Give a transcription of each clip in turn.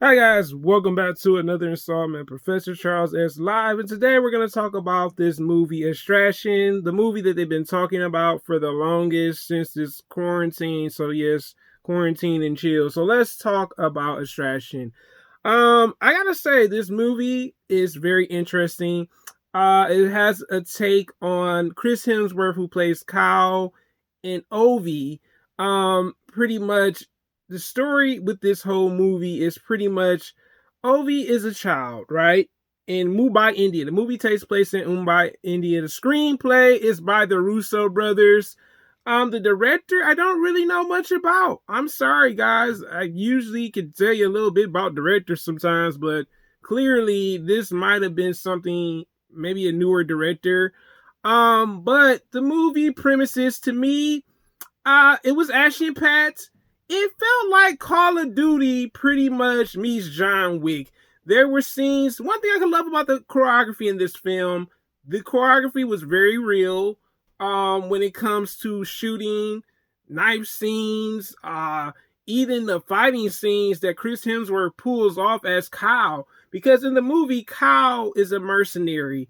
Hi guys, welcome back to another installment of Professor Charles S. Live, and today we're going to talk about this movie, Extraction, the movie that they've been talking about for the longest since this quarantine. So yes, quarantine and chill. So let's talk about Extraction. I gotta say this movie is very interesting. It has a take on Chris Hemsworth, who plays Kyle in Ovi. Pretty much the story with this whole movie is pretty much Ovi is a child, right? In Mumbai, India. The movie takes place in Mumbai, India. The screenplay is by the Russo brothers. The director, I don't really know much about. I'm sorry, guys. I usually can tell you a little bit about directors sometimes, but clearly this might have been something, maybe a newer director. But the movie premises to me, it was action packed. It felt like Call of Duty pretty much meets John Wick. There were scenes. One thing I can love about the choreography in this film, the choreography was very real. When it comes to shooting, knife scenes, even the fighting scenes that Chris Hemsworth pulls off as Kyle. Because in the movie, Kyle is a mercenary.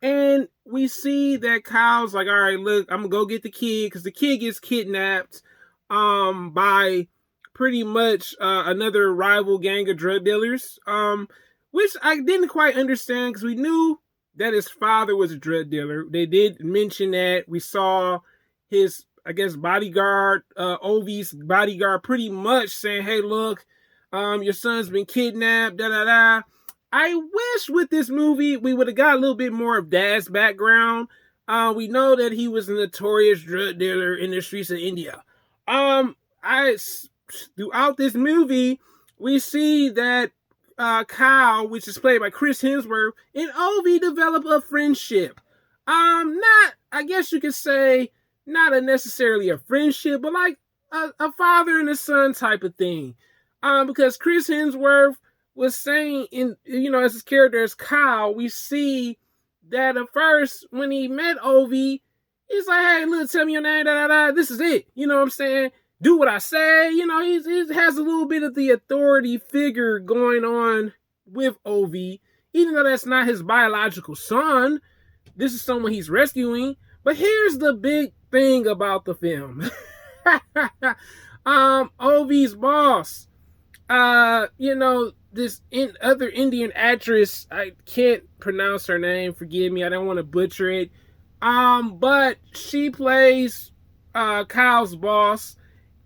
And we see that Kyle's like, all right, look, I'm gonna go get the kid because the kid gets kidnapped by pretty much another rival gang of drug dealers. Which I didn't quite understand because we knew that his father was a drug dealer. They did mention that. We saw his, I guess, bodyguard, Ovi's bodyguard, pretty much saying, hey, look, your son's been kidnapped, da da da. I wish with this movie we would have got a little bit more of Dad's background. We know that he was a notorious drug dealer in the streets of India. I throughout this movie we see that Kyle, which is played by Chris Hemsworth, and Ovi develop a friendship. Not, I guess you could say, not a necessarily a friendship, but like a father and a son type of thing. Because Chris Hemsworth was saying as his character as Kyle, we see that at first when he met Ovi, he's like, hey, look, tell me your name, da da da. This is it. You know what I'm saying? Do what I say. He has a little bit of the authority figure going on with Ovi, even though that's not his biological son. This is someone he's rescuing. But here's the big thing about the film. Ovi's boss, this other Indian actress, I can't pronounce her name, forgive me, I don't want to butcher it. But she plays Kyle's boss,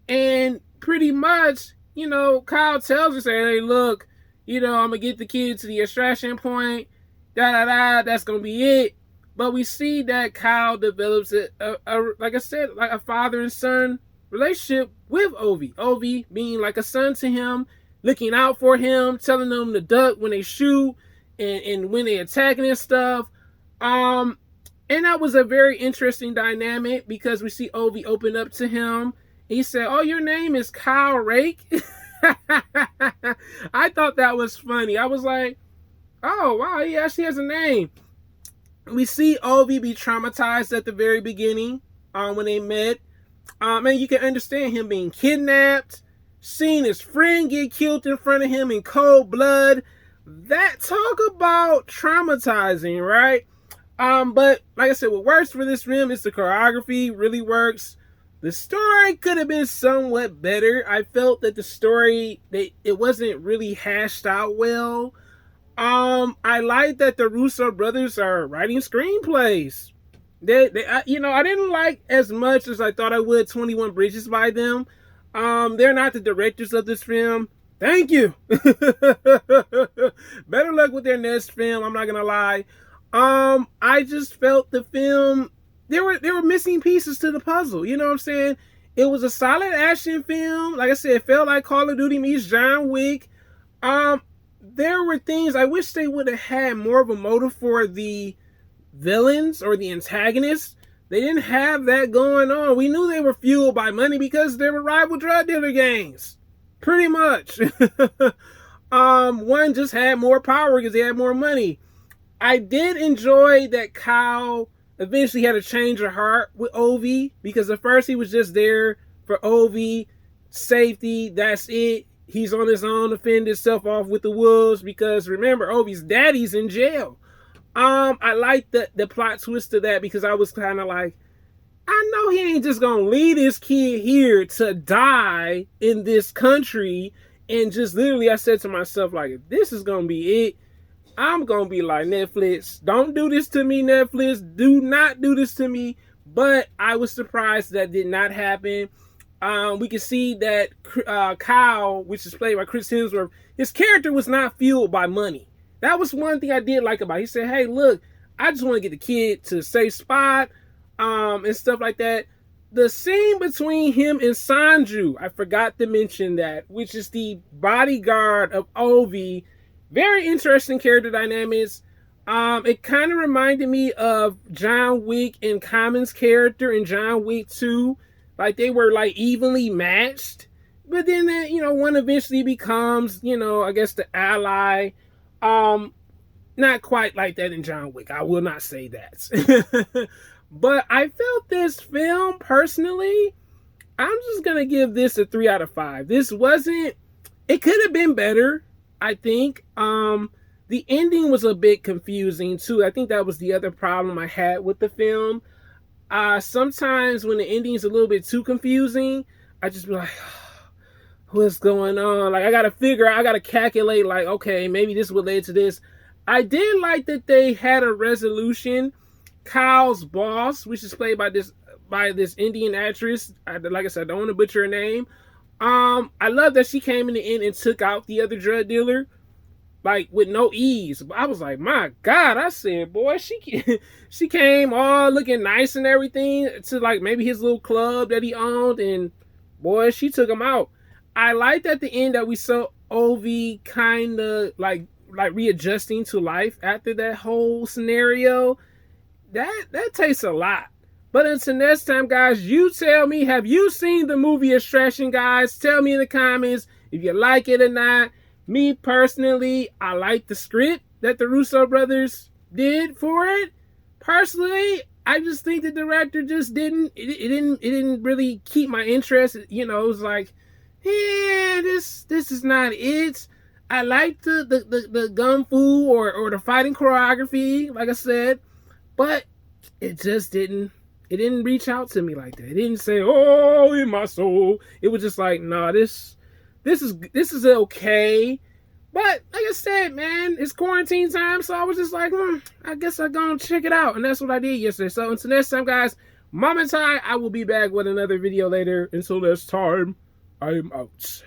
and pretty much, Kyle tells her, saying, hey, look, I'm gonna get the kid to the extraction point, da da da, that's gonna be it. But we see that Kyle develops like I said, like a father and son relationship with Ovi. Ovi being like a son to him, looking out for him, telling them to duck when they shoot and when they attacking and stuff. And that was a very interesting dynamic because we see Ovi open up to him. He said, oh, your name is Kyle Rake? I thought that was funny. I was like, oh, wow, he actually has a name. We see Ovi be traumatized at the very beginning when they met. And you can understand him being kidnapped, seeing his friend get killed in front of him in cold blood. That talk about traumatizing, right? But like I said, what works for this film is the choreography really works. The story could have been somewhat better. I felt that the story, it wasn't really hashed out well. I like that the Russo brothers are writing screenplays. I didn't like as much as I thought I would 21 Bridges by them. They're not the directors of this film. Thank you. Better luck with their next film, I'm not gonna lie. I just felt the film, there were missing pieces to the puzzle. You know what I'm saying? It was a solid action film. Like I said, it felt like Call of Duty meets John Wick. There were things I wish they would have had more of a motive for the villains or the antagonists. They didn't have that going on. We knew they were fueled by money because they were rival drug dealer gangs. Pretty much. One just had more power because they had more money. I did enjoy that Kyle eventually had a change of heart with Ovi, because at first he was just there for Ovi, safety, that's it. he's on his own to fend himself off with the wolves because remember, Ovi's daddy's in jail. I like the plot twist of that because I was kind of like, I know he ain't just gonna leave this kid here to die in this country. And just literally, I said to myself, like, if this is gonna be it, I'm gonna be like, Netflix, don't do this to me, Netflix. Do not do this to me. But I was surprised that did not happen. We can see that Kyle, which is played by Chris Hemsworth, his character was not fueled by money. That was one thing I did like about it. He said, hey, look, I just want to get the kid to a safe spot and stuff like that. The scene between him and Sanju, I forgot to mention that, which is the bodyguard of Ovi. Very interesting character dynamics. It kind of reminded me of John Wick and Common's character in John Wick 2. Like they were like evenly matched. But then, one eventually becomes, I guess the ally. Not quite like that in John Wick. I will not say that. But I felt this film, personally, I'm just going to give this a 3 out of 5. This wasn't, it could have been better, I think. The ending was a bit confusing, too. I think that was the other problem I had with the film. Sometimes when the ending is a little bit too confusing, I just be like, what's going on? Like, I got to calculate, like, okay, maybe this will lead to this. I did like that they had a resolution. Kyle's boss, which is played by this Indian actress. Like I said, I don't want to butcher her name. I love that she came in the end and took out the other drug dealer, like with no ease. I was like, my God! I said, boy, she came all looking nice and everything to like maybe his little club that he owned, and boy, she took him out. I liked at the end that we saw Ovi kind of like readjusting to life after that whole scenario. That takes a lot. But until next time, guys, you tell me, have you seen the movie Extraction, guys? Tell me in the comments if you like it or not. Me personally, I like the script that the Russo brothers did for it. Personally, I just think the director just didn't really keep my interest. It was like, yeah, this is not it. I like the gun fu or the fighting choreography, like I said. But it just didn't reach out to me like that. It didn't say, oh, in my soul. It was just like, nah, this is okay. But like I said, man, it's quarantine time. So I was just like, I guess I'm going to check it out. And that's what I did yesterday. So until next time, guys, Mom and Ty, I will be back with another video later. Until next time, I'm out.